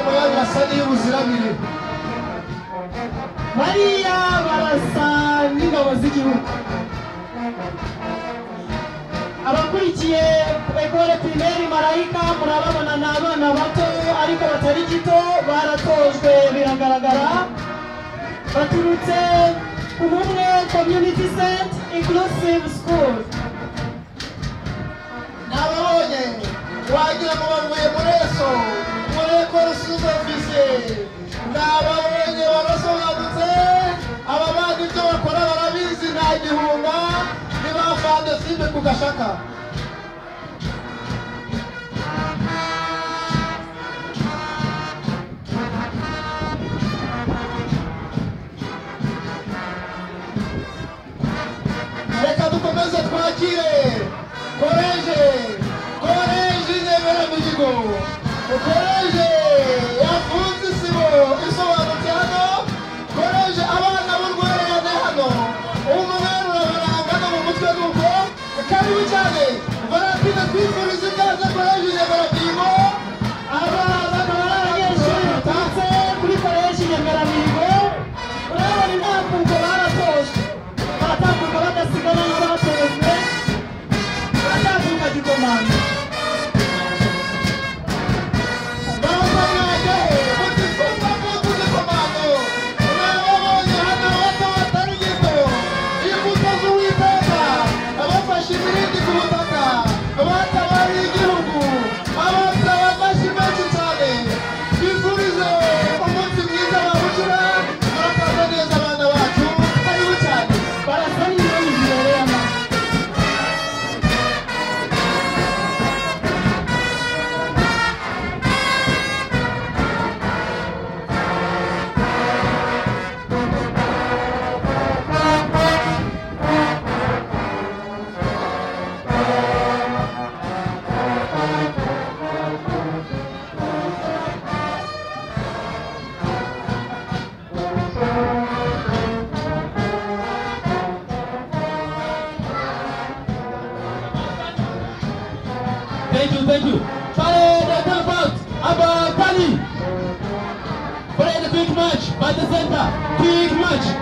ingoma y'abasani y'ubuzirabire bariya barasa n'ingabo z'igihugu. Abakurikiye ekole primaire Marayika murababona ni abana bato ariko batari gito, baratojwe biragaragara, baturutse ku Bumwe Community Center Inclusive School. nababonye wagira ngo bavuye muri eso muri ekole sous-officier, nababonye barasobanutse, aba bandi ibyo bakora barabizi nta gihunga, ntibavande simbe ku gashaka. Reka dukomeze twakire koleje Nyemera-Mihigo, koleje yafunze isibo isobanutse hano, koleje abana b'urwererane hano, umweru urabaranga no mu mutwe nuko karibu cyane Valentine twifuriza ikaze koleje Nyemera-Mihigo. Abana b'abanyeshuri baturutse kuri koleji Nyemera-Mihigo, urabona intambuko baratojwe, baratambuka badasigana n'abatojwe, baratambuka gikomanda. Thank you. Parade the about Abba Kali. Parade the quick match by the center. Quick match.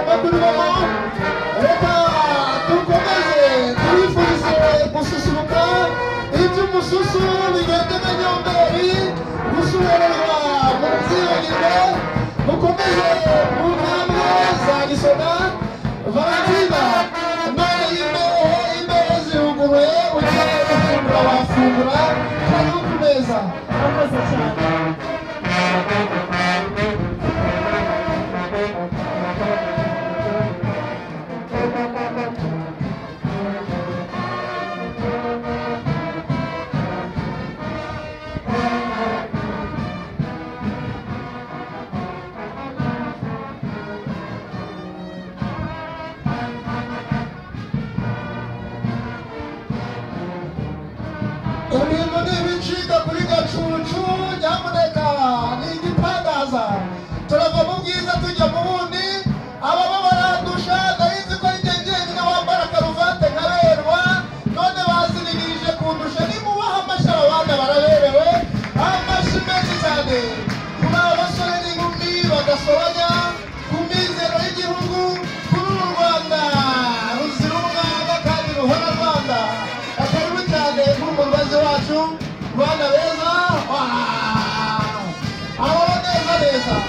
mugomba kuribamo reka dukomeze tubifurize gususuruka iby'umususu bigende nka nyomberi gusuhererwa mu byibagirwe mukomeze mu ntambwe za gisoda valentina none imbehe zihuguruye ugiye gufungura wafungura karibu ku meza Murakoze cyane. Amen.